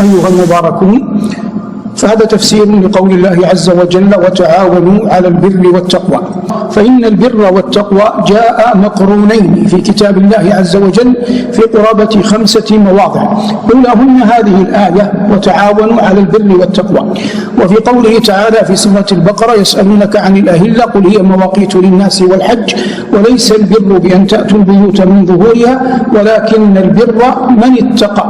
أيها المباركون، فهذا تفسير لقول الله عز وجل: وتعاونوا على البر والتقوى. فإن البر والتقوى جاء مقرونين في كتاب الله عز وجل في قرابة 5 مواضع، أولاهن هذه الآية: وتعاونوا على البر والتقوى. وفي قوله تعالى في سورة البقرة: يسألونك عن الأهلة قل هي مواقيت للناس والحج وليس البر بأن تأتوا البيوت من ظهورها ولكن البر من اتقى.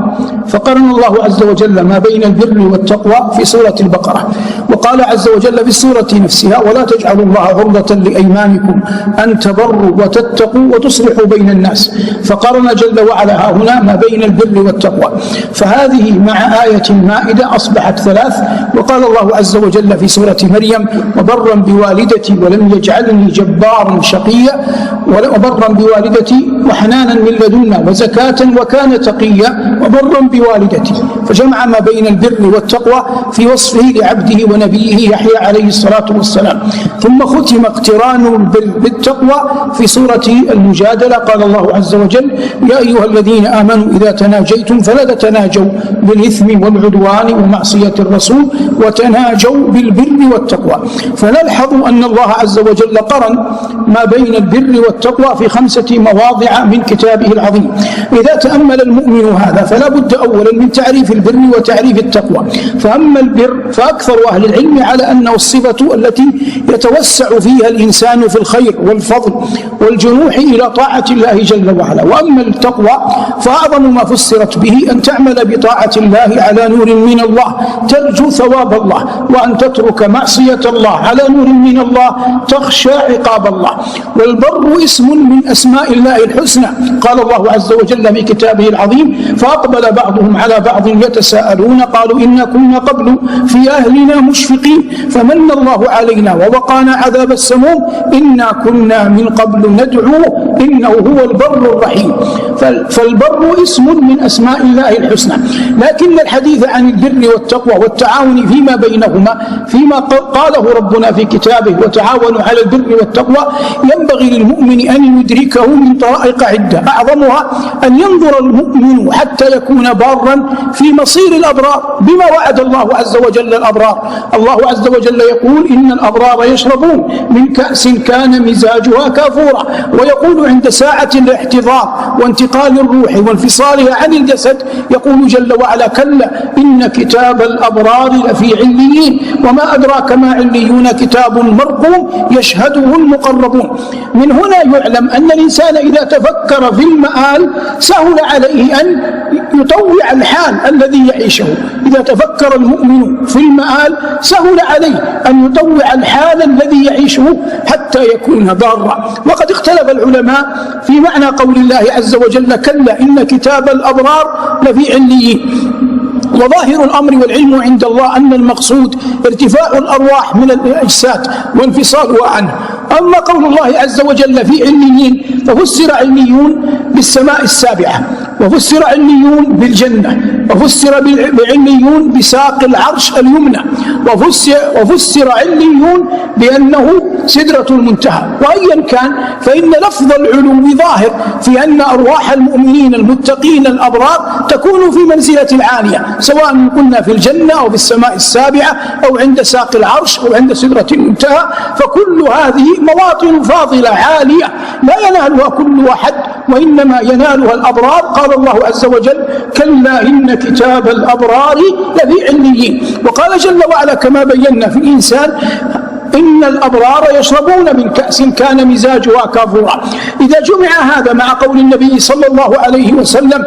فقرن الله عز وجل ما بين البر والتقوى في سورة البقرة، وقال عز وجل في السورة نفسها: ولا تجعلوا الله عرضة لأيمانكم أن تبروا وتتقوا وتصلحوا بين الناس. فقرن جل وعلا هنا ما بين البر والتقوى. فهذه مع آية المائدة أصبحت 3. وقال الله عز وجل في سورة مريم: وبرا بوالدتي ولم يجعلني جبارا شقيا وبرا بوالدتي وحنانا من لدنا وزكاة وكان تقيا وبرا بوالدتي. فجمع ما بين البر والتقوى في وصفه لعبده ونبيه يحيى عليه الصلاة والسلام. ثم ختم اقتران البر بالتقوى في سورة المجادلة. قال الله عز وجل: يا أيها الذين آمنوا إذا تناجيتم فلا تتناجوا بالإثم والعدوان ومعصية الرسول وتناجوا بالبر والتقوى. فنلحظ أن الله عز وجل قرن ما بين البر والتقوى في 5 مواضع من كتابه العظيم. إذا تأمل المؤمن هذا فلا بد أولا من تعريف البر وتعريف التقوى. فأما البر فأكثر أهل العلم على أنه الصفة التي يتوسع فيها الإنسان في الخير والفضل والجنوح إلى طاعة الله جل وعلا. وأما التقوى فأعظم ما فسرت به أن تعمل بطاعة الله على نور من الله ترجو ثواب الله، وأن تترك معصية الله على نور من الله تخشى عقاب الله. والبر اسم من أسماء الله الحسنى. قال الله عز وجل في كتابه العظيم: فأقبل بعضهم على بعض يتساءلون قالوا إنا كنا قبل في أهلنا مشفقين فمن الله علينا ووقانا عذاب السموم إنا كنا من قبل ندعوه إنه هو البر الرحيم. فالبر اسم من أسماء الله الحسنى. لكن الحديث عن البر والتقوى والتعاون فيما بينهما فيما قاله ربنا في كتابه: وتعاونوا على البر والتقوى، ينبغي للمؤمن أن يدركه من طرائق عدة، أعظمها أن ينظر المؤمن حتى يكون بارا في مصير الأبرار بما وعد الله عز وجل الأبرار. الله عز وجل يقول: إن الأبرار يشربون من كأس كان مزاجها كافورا. ويقول عند ساعة الاحتضار وانتقال الروح وانفصالها عن الجسد يقول جل وعلا: كلا إن كتاب الأبرار لفي عليين وما أدراك ما عليون كتاب مرقوم يشهده المقربون. من هنا يعلم أن الإنسان إذا تفكر في المآل سهل عليه أن يطوع الحال الذي يعيشه. إذا تفكر المؤمن في المآل سهل عليه أن يطوع الحال الذي يعيشه حتى يكون ضارا. وقد اختلف العلماء في معنى قول الله عز وجل: كلا إن كتاب الأبرار لفي عليين. وظاهر الأمر والعلم عند الله أن المقصود ارتفاع الأرواح من الأجساد وانفصالها عنه. أما قول الله عز وجل في عليين ففسر عليون بالسماء السابعة، وفسر عليون بالجنة، وفسر بعليون بساق العرش اليمنى، وفسر عليون بأنه سدرة المنتهى. وأيا كان فإن لفظ العلو ظاهر في أن أرواح المؤمنين المتقين الأبرار تكون في منزلة العالية، سواء قلنا في الجنة أو في السماء السابعة أو عند ساق العرش أو عند سدرة المنتهى. فكل هذه مواطن فاضلة عالية لا ينالها كل واحد وإنما ينالها الأبرار. قال الله عز وجل: كلا إن كتاب الأبرار لفي عليين. وقال جل وعلا كما بينا في الإنسان: إن الأبرار يشربون من كأس كان مزاجها كافورا. إذا جمع هذا مع قول النبي صلى الله عليه وسلم: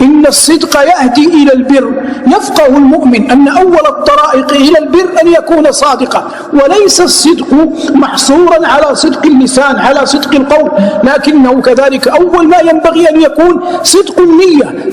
إن الصدق يهدي إلى البر، يفقه المؤمن أن أول الطرائق إلى البر أن يكون صادقا. وليس الصدق محصورا على صدق اللسان على صدق القول، لكنه كذلك أول ما ينبغي أن يكون صدق النية،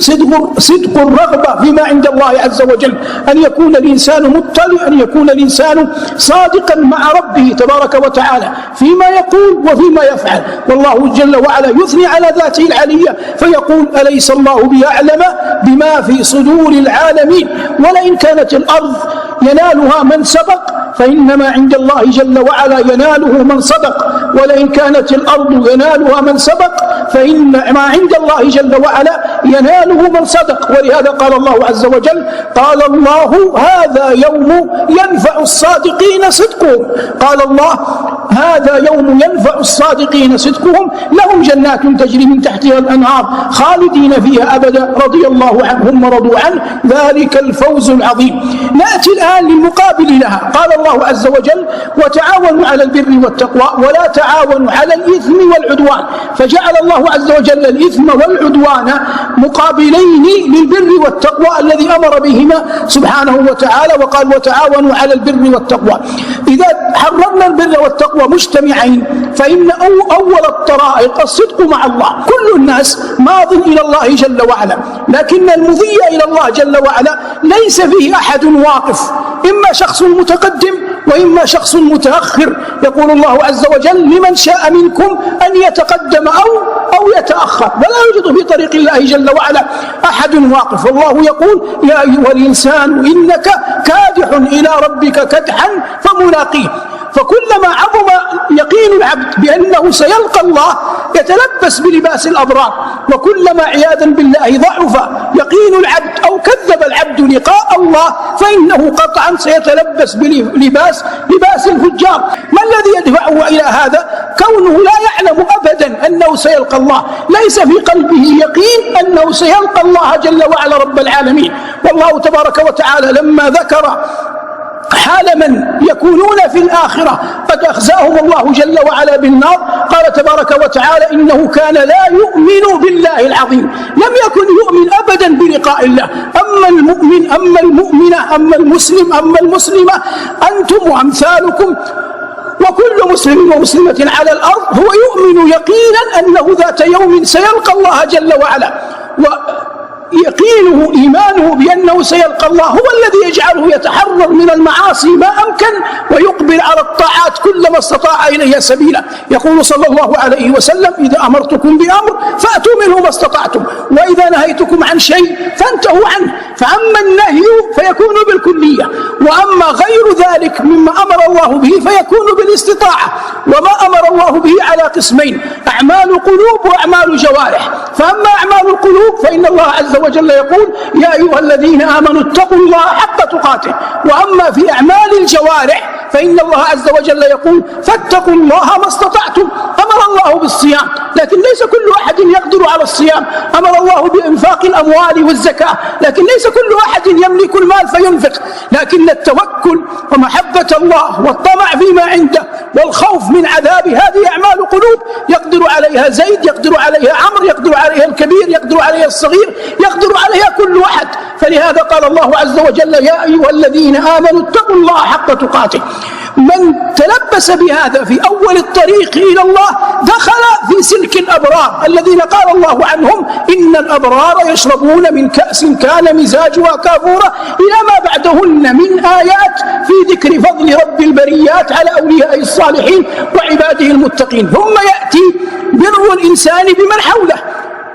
صدق الرغبة فيما عند الله عز وجل، أن يكون الإنسان مطلع، أن يكون الإنسان صادقا مع ربه تبارك وتعالى فيما يقول وفيما يفعل. والله جل وعلا يثني على ذاته العلية فيقول: أليس الله بأعلم بما في صدور العالمين. ولئن كانت الأرض ينالها من سبق فإنما عند الله جل وعلا يناله من صدق. ولئن كانت الأرض ينالها من سبق فإن ما عند الله جل وعلا يناله من صدق. ولهذا قال الله عز وجل: قال الله هذا يوم ينفع الصادقين صدقهم. قال الله هذا يوم ينفع الصادقين صدقهم لهم جنات تجري من تحتها الأنهار خالدين فيها أبدا رضي الله عنهم ورضوا عنه ذلك الفوز العظيم. نأتي الآن للمقابل لها. قال الله عز وجل: وتعاونوا على البر والتقوى ولا تعاونوا على الإثم والعدوان. فجعل الله عز وجل الإثم والعدوان مقابلين للبر والتقوى الذي أمر بهما سبحانه وتعالى، وقال: وتعاونوا على البر والتقوى. إذا حررنا البر والتقوى مجتمعين فإن أول الطرائق الصدق مع الله. كل الناس ماض إلى الله جل وعلا، لكن المضي إلى الله جل وعلا ليس فيه أحد واقف، إما شخص متقدم وإما شخص متأخر. يقول الله عز وجل: لمن شاء منكم أن يتقدم أو يتأخر. ولا يوجد في طريق الله جل وعلا أحد واقف. والله يقول: يا أيها الإنسان إنك كادح إلى ربك كدحا فملاقيه. فكلما عظم يقين العبد بأنه سيلقى الله يتلبس بلباس الأبرار، وكلما عياذا بالله ضعف يقين العبد أو كذب العبد لقاء الله فإنه قطعا سيتلبس بلباس الفجار. ما الذي يدفعه إلى هذا؟ كونه لا يعلم أبدا أنه سيلقى الله، ليس في قلبه يقين أنه سيلقى الله جل وعلا رب العالمين. والله تبارك وتعالى لما ذكر حال من يكونون في الآخرة قد أخزاهم الله جل وعلا بالنار قال تبارك وتعالى: إنه كان لا يؤمن بالله العظيم. لم يكن يؤمن أبدا بلقاء الله. أما المؤمن، أما المؤمنة، أما المسلم، أما المسلمة، أنتم وأمثالكم وكل مسلم ومسلمة على الأرض هو يؤمن يقينا أنه ذات يوم سيلقى الله جل وعلا، يقينه إيمانه بأنه سيلقى الله هو الذي يجعله يتحرر من المعاصي ما أمكن ويقبل على الطاعات كلما استطاع إليها سبيلا. يقول صلى الله عليه وسلم: إذا أمرتكم بأمر فأتوا منه ما استطعتم، وإذا نهيتكم عن شيء فانتهوا عنه. فأما النهي فيكون بالكلية، وأما غير ذلك مما أمر الله به فيكون بالاستطاعة. وما أمر الله به على قسمين: أعمال قلوب وأعمال جوارح. فأما أعمال القلوب فإن الله عز وجل يقول: يا أيها الذين آمنوا اتقوا الله حق تقاته. وأما في أعمال الجوارح فإن الله عز وجل يقول: فاتقوا الله ما استطعتم. أمر الله بالصيام، لكن ليس كل أحد يقدر على الصيام. أمر الله بإنفاق الأموال والزكاة، لكن ليس كل أحد يملك المال فينفق. لكن التوكل ومحبة الله والطمع فيما عنده والخوف من عذاب هذه أعمال قلوب يقدر عليها زيد، يقدر عليها عمرو، يقدر عليها الكبير، يقدر عليها الصغير، يقدر عليها كل واحد. فلهذا قال الله عز وجل: يا أيها الذين آمنوا اتقوا الله حق تقاته. من تلبس بهذا في أول الطريق إلى الله دخل في سلك الأبرار الذين قال الله عنهم: إن الأبرار يشربون من كأس كان مزاجها كافورا، إلى ما بعدهن من آيات في ذكر فضل رب البريات على أولياء الصالحين وعباده المتقين. ثم يأتي بر الإنسان بمن حوله،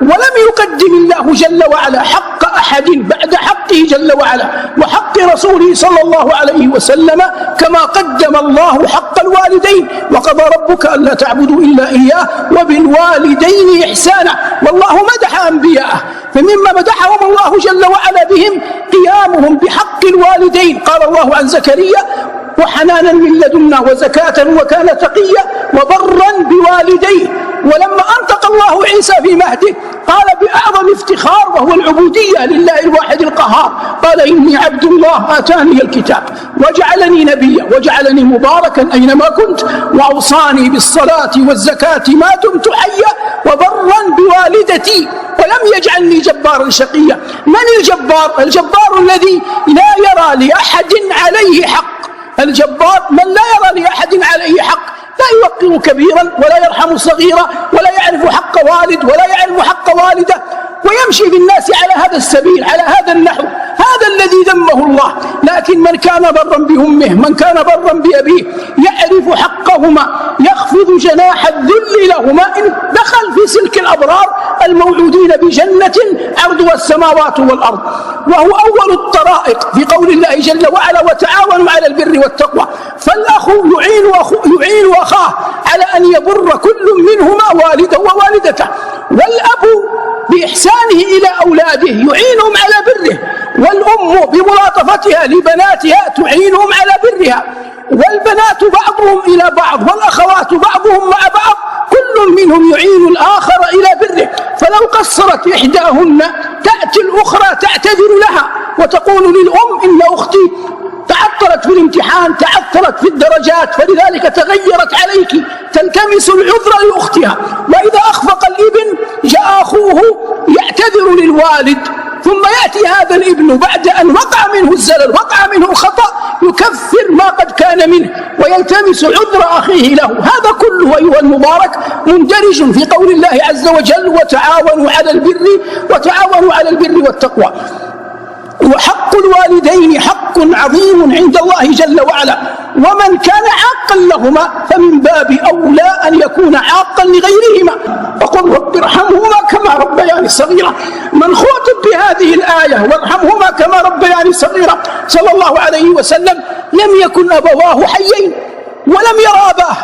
ولم يقدم الله جل وعلا حق أحد بعد حقه جل وعلا وحق رسوله صلى الله عليه وسلم كما قدم الله حق الوالدين. وقضى ربك ألا تعبدوا إلا إياه وبالوالدين إحسانا. والله مدح أنبياءه، فمما مدحهم الله جل وعلا بهم قيامهم بحق الوالدين. قال الله عن زكريا: وحنانا من لدنا وزكاة وكان تقيا وبرا بوالديه. ولما أنطق الله عيسى في مهده قال بأعظم افتخار وهو العبودية لله الواحد القهار: قال: إني عبد الله آتاني الكتاب وجعلني نبيا وجعلني مباركا أينما كنت وأوصاني بالصلاة والزكاة ما دمت حيا وبرا بوالدتي ولم يجعلني جبارا شقيا. من الجبار؟ الجبار الذي لا يرى لأحد عليه حق. الجبار من لا يرى لأحد عليه حق، لا يوقر كبيرا ولا يرحم صغيرا ولا يعرف حق والد ولا يعرف حق والده، ويمشي بالناس على هذا السبيل على هذا النحو. هذا الذي ذمه الله. لكن من كان برا بأمه، من كان برا بأبيه، يعرف حقهما، يخفض جناح الذل لهما، إن دخل في سلك الأبرار الموعودين بجنة عرضها السماوات والأرض، وهو أول الطرائق في قول الله جل وعلا وتعاونوا على البر والتقوى. فالأخ يعين أخاه على أن يبر كل منهما والده ووالدته، والأب بإحسانه إلى أولاده يعينهم على بره، والأم بملاطفتها لبناتها تعينهم على برها، والبنات بعضهم إلى بعض والأخوات بعضهم مع بعض، كل منهم يعين الآخر إلى بره. فلو قصرت إحداهن تأتي الأخرى تعتذر لها وتقول للأم إن أختي تعثرت في الامتحان، تعثرت في الدرجات، فلذلك تغيرت عليك، تلتمس العذر لأختها. وإذا أخفق الابن جاء أخوه يعتذر للوالد، ثم يأتي هذا الابن بعد أن وقع منه الزلل، وقع منه الخطأ، يكفر ما قد كان منه ويلتمس عذر أخيه له. هذا كله أيها المبارك مندرج في قول الله عز وجل وتعاونوا على البر والتقوى. وحق الوالدين حق عظيم عند الله جل وعلا، ومن كان عاقا لهما فمن باب أولى أن يكون عاقا لغيرهما. وقل رب ارحمهما كما ربياني صغيرا. من خاطب بهذه الآية وارحمهما كما ربياني صغيرا صلى الله عليه وسلم لم يكن أبواه حيين ولم ير أباه،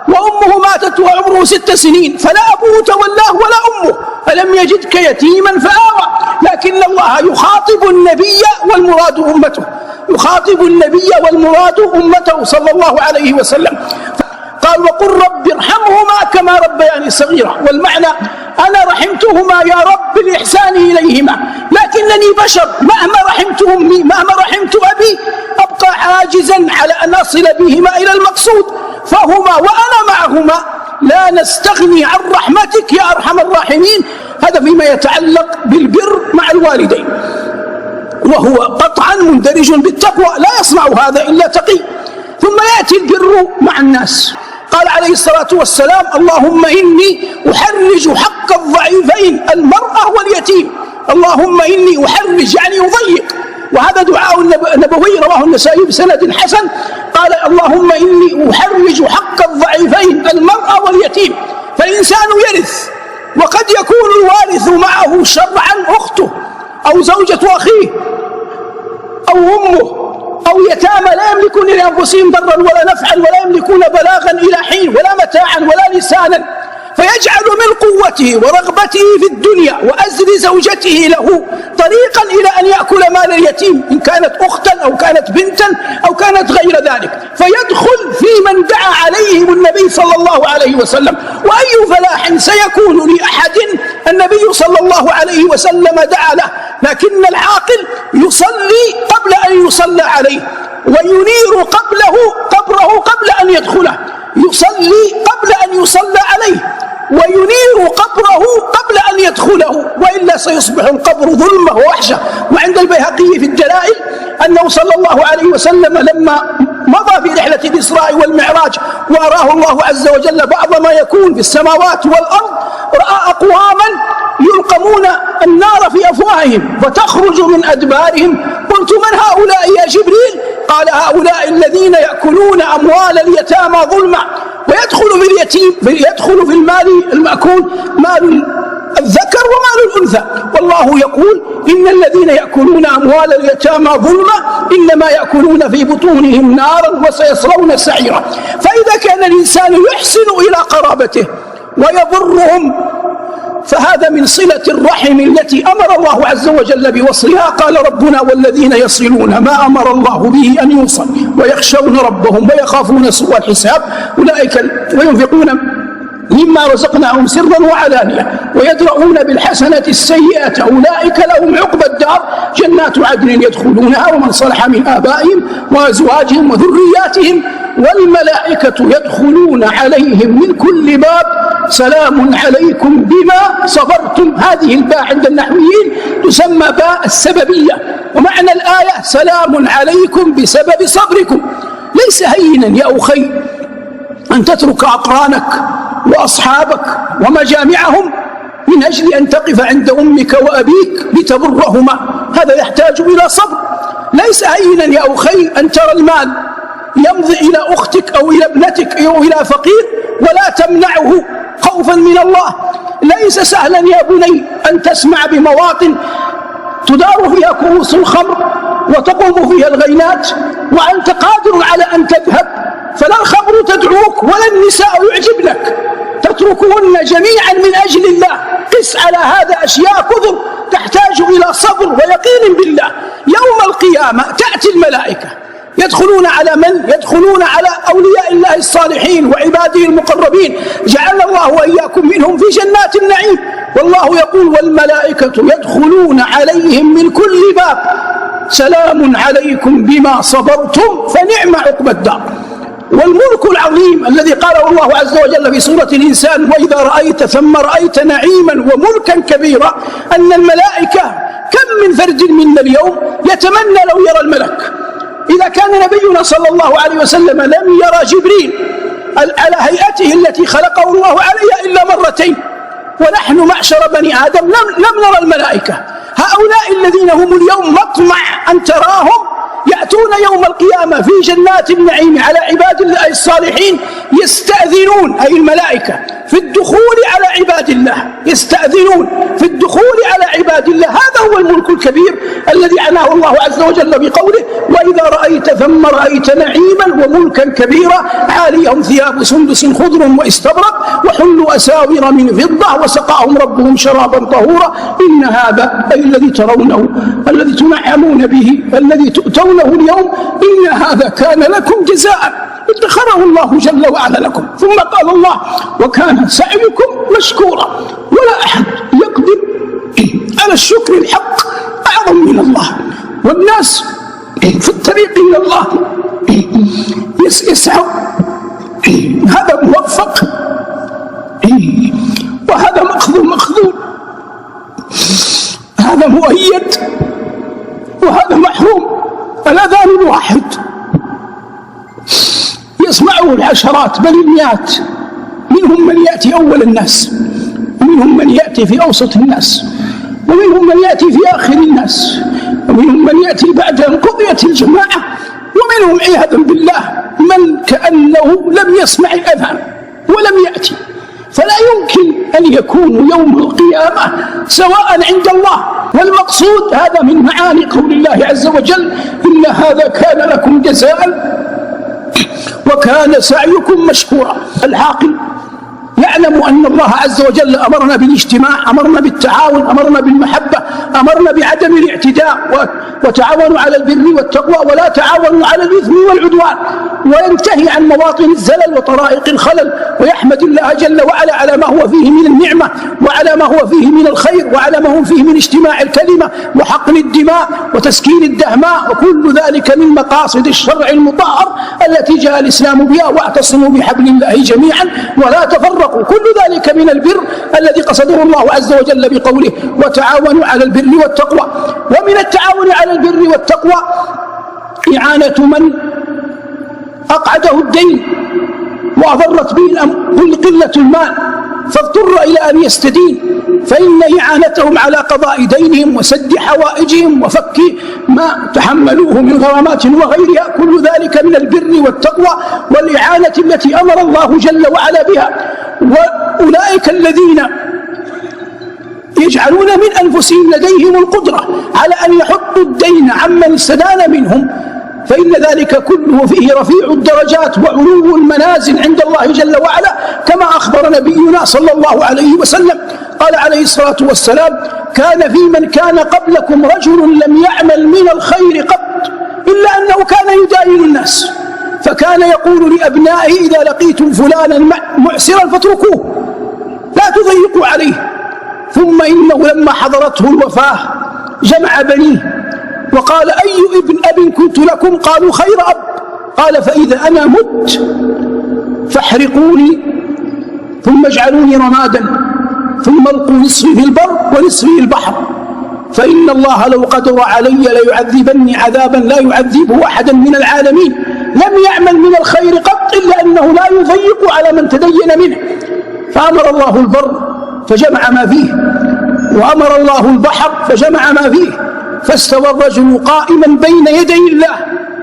وأمه ماتت وعمره 6 سنين، فلا أبوه تولاه ولا أمه، فلم يجدك يتيما فآوى. لكن الله يخاطب النبي والمراد أمته، يخاطب النبي والمراد أمته صلى الله عليه وسلم. قال وقل رب ارحمهما كما ربياني صغيرا، والمعنى أنا رحمتهما يا رب بالإحسان إليهما، لكنني بشر، مهما رحمت أمي مهما رحمت أبي أبقى عاجزا على أن أصل بهما إلى المقصود، فهما وأنا معهما لا نستغني عن رحمتك يا أرحم الراحمين. هذا فيما يتعلق بالبر مع الوالدين، وهو قطعا مندرج بالتقوى، لا يصنع هذا إلا تقي. ثم يأتي البر مع الناس. قال عليه الصلاة والسلام اللهم إني أحرج حق الضعيفين المرأة واليتيم. اللهم إني أحرج يعني يضيق، وهذا دعاء نبوي رواه النسائي بسند حسن. قال اللهم إني أحرج حق الضعيفين المرأة واليتيم. فالإنسان يرث، وقد يكون الوارث معه شرعا أخته أو زوجة أخيه أو أمه أو يتامى لا يملكون لأنفسهم ضرا ولا نفعا ولا يملكون بلاغا إلى حين ولا متاعا ولا لسانا، فيجعل من قوته ورغبته في الدنيا وأزر زوجته له طريقا إلى أن يأكل مال اليتيم، إن كانت أختا أو كانت بنتا أو كانت غير ذلك، فيدخل في من دعا عليهم النبي صلى الله عليه وسلم. وأي فلاح سيكون لأحد النبي صلى الله عليه وسلم دعا له، لكن العاقل يصلي قبل أن يصلى عليه، وينير قبره قبل أن يدخله، يصلي قبل أن يصلى عليه، وينير قبره قبل أن يدخله، وإلا سيصبح القبر ظلمة ووحشة. وعند البيهقي في الدلائل أنه صلى الله عليه وسلم لما مضى في رحلة الإسراء والمعراج وأراه الله عز وجل بعض ما يكون في السماوات والأرض، رأى أقواما يلقمون النار في أفواههم فتخرج من أدبارهم. قلت من هؤلاء يا جبريل؟ قال هؤلاء الذين يأكلون أموال اليتامى ظلما. ويدخل في المال المأكول مال الذكر ومال الأنثى، والله يقول إن الذين يأكلون أموال اليتامى ظلما إنما يأكلون في بطونهم نارا وسيصلون سعيرا. فإذا كان الإنسان يحسن إلى قرابته ويبرهم فهذا من صلة الرحم التي أمر الله عز وجل بوصلها. قال ربنا والذين يصلون ما أمر الله به أن يوصل ويخشون ربهم ويخافون سوء الحساب أولئك وينفقون مما رزقناهم سرا وعلانية ويدرؤون بالحسنة السيئة أولئك لهم عقبى الدار جنات عدن يدخلونها ومن صلح من آبائهم وأزواجهم وذرياتهم والملائكة يدخلون عليهم من كل باب سلام عليكم بما صبرتم. هذه الباء عند النحويين تسمى باء السببية، ومعنى الآية سلام عليكم بسبب صبركم. ليس هينا يا أخي أن تترك أقرانك وأصحابك ومجامعهم من أجل أن تقف عند أمك وأبيك لتبرهما، هذا يحتاج إلى صبر. ليس هينا يا أخي أن ترى المال يمضي إلى أختك أو إلى ابنتك أو إلى فقير ولا تمنعه خوفا من الله. ليس سهلا يا بني أن تسمع بمواطن تدار فيها كؤوس الخمر وتقوم فيها الغينات وأنت قادر على أن تذهب، فلا الخمر تدعوك ولا النساء يعجبنك، تتركهن جميعا من أجل الله. قس على هذا أشياء كثر تحتاج إلى صبر ويقين بالله. يوم القيامة تأتي الملائكة يدخلون على من؟ يدخلون على أولياء الله الصالحين وعباده المقربين، جعل الله وإياكم منهم في جنات النعيم. والله يقول والملائكة يدخلون عليهم من كل باب سلام عليكم بما صبرتم فنعم عقبى الدار. والملك العظيم الذي قاله الله عز وجل في سورة الإنسان وإذا رأيت ثم رأيت نعيما وملكا كبيرا، أن الملائكة كم من فرد منا اليوم يتمنى لو يرى الملك. إذا كان نبينا صلى الله عليه وسلم لم يرى جبريل على هيئته التي خلقه الله عليها إلا مرتين، ونحن معشر بني آدم لم نرى الملائكة. هؤلاء الذين هم اليوم مطمع أن تراهم يأتون يوم القيامة في جنات النعيم على عباد الله الصالحين يستأذنون، أي الملائكة، في الدخول على عباد الله، يستأذنون في الدخول على عباد الله. هذا هو الملك الكبير الذي عناه الله عز وجل بقوله وإذا رأيت ثم رأيت نعيما وملكا كبيرا عاليهم ثياب سندس خضر واستبرق وحلوا أساور من فضة وسقاهم ربهم شرابا طهورا إن هذا أي الذي ترونه الذي تنعمون به الذي تؤتونه اليوم إن هذا كان لكم جزاء ادخره الله جل وعلا لكم. ثم قال الله وكان سعيكم مشكورا. ولا أحد يقدر على الشكر الحق أعظم من الله، والناس في الطريق إلى الله يسعوا، هذا موفق وهذا مخذول، هذا مؤيد وهذا محروم. الأذان الواحد يسمعه العشرات بل المئات، منهم من يأتي أول الناس، ومنهم من يأتي في أوسط الناس، ومنهم من يأتي في آخر الناس، ومنهم من يأتي بعد أن قضيت الجماعة، ومنهم عياذا بالله من كأنه لم يسمع الأذان ولم يأتي. فلا يمكن أن يكونوا يوم القيامة سواء عند الله. والمقصود هذا من معاني قول الله عز وجل إن هذا كان لكم جزاء وكان سعيكم مشكورا. العاقل يعلم أن الله عز وجل أمرنا بالاجتماع، أمرنا بالتعاون، أمرنا بالمحبة، أمرنا بعدم الاعتداء، وتعاونوا على البر والتقوى ولا تعاونوا على الإثم والعدوان، وينتهي عن مواطن الزلل وطرائق الخلل، ويحمد الله جل وعلا على ما هو فيه من النعمة وعلى ما هو فيه من الخير وعلى ما هو فيه من اجتماع الكلمة وحقن الدماء وتسكين الدهماء، وكل ذلك من مقاصد الشرع المطهر التي جاء الإسلام بها. واعتصموا بحبل الله جميعا ولا تفرقوا. كل ذلك من البر الذي قصده الله عز وجل بقوله وتعاونوا على البر والتقوى. ومن التعاون على البر والتقوى إعانة من أقعده الدين وأضرت به قلة المال فاضطر إلى أن يستدين، فإن إعانتهم على قضاء دينهم وسد حوائجهم وفك ما تحملوه من غرامات وغيرها كل ذلك من البر والتقوى والإعانة التي أمر الله جل وعلا بها. وأولئك الذين يجعلون من أنفسهم لديهم القدرة على أن يحطوا الدين عمن استدان منهم، فإن ذلك كله فيه رفيع الدرجات وعلو المنازل عند الله جل وعلا، كما أخبر نبينا صلى الله عليه وسلم قال عليه الصلاة والسلام كان في من كان قبلكم رجل لم يعمل من الخير قط إلا أنه كان يداين الناس، فكان يقول لأبنائه إذا لقيتم فلانا معسرا فاتركوه لا تضيقوا عليه. ثم إنه لما حضرته الوفاة جمع بنيه وقال أي ابن أب كنت لكم؟ قالوا خير أب. قال فإذا أنا مت فاحرقوني ثم اجعلوني رمادا ثم القوا نصفي في البر ونصفي في البحر، فإن الله لو قدر علي ليعذبني عذابا لا يعذبه أحدا من العالمين. لم يعمل من الخير قط إلا أنه لا يضيق على من تدين منه. فأمر الله البر فجمع ما فيه، وأمر الله البحر فجمع ما فيه، فاستوى الرجل قائما بين يدي الله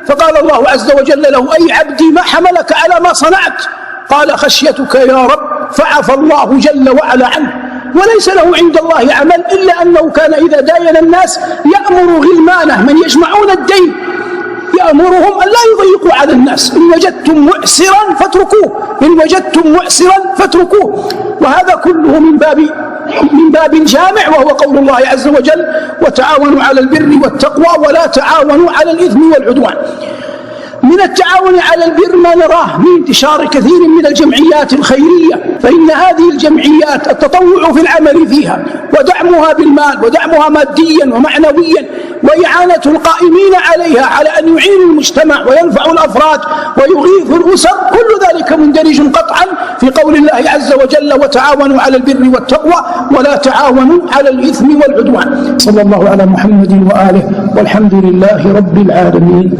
فقال الله عز وجل له أي عبدي ما حملك على ما صنعت؟ قال خشيتك يا رب، فعفى الله جل وعلا عنه. وليس له عند الله عمل إلا أنه كان إذا داين الناس يأمر غلمانه من يجمعون الدين يأمرهم أن لا يضيقوا على الناس، إن وجدتم مؤسرا فاتركوه، إن وجدتم مؤسرا فاتركوه. وهذا كله من باب جامع، وهو قول الله عز وجل: وتعاونوا على البر والتقوى ولا تعاونوا على الإثم والعدوان. من التعاون على البر ما نراه من انتشار كثير من الجمعيات الخيرية، فإن هذه الجمعيات التطوع في العمل فيها ودعمها بالمال ودعمها ماديا ومعنويا وإعانة القائمين عليها على أن يعينوا المجتمع وينفعوا الأفراد ويغيثوا الأسر، كل ذلك مندرج قطعا في قول الله عز وجل: وتعاونوا على البر والتقوى ولا تعاونوا على الإثم والعدوان. صلى الله على محمد وآله، والحمد لله رب العالمين.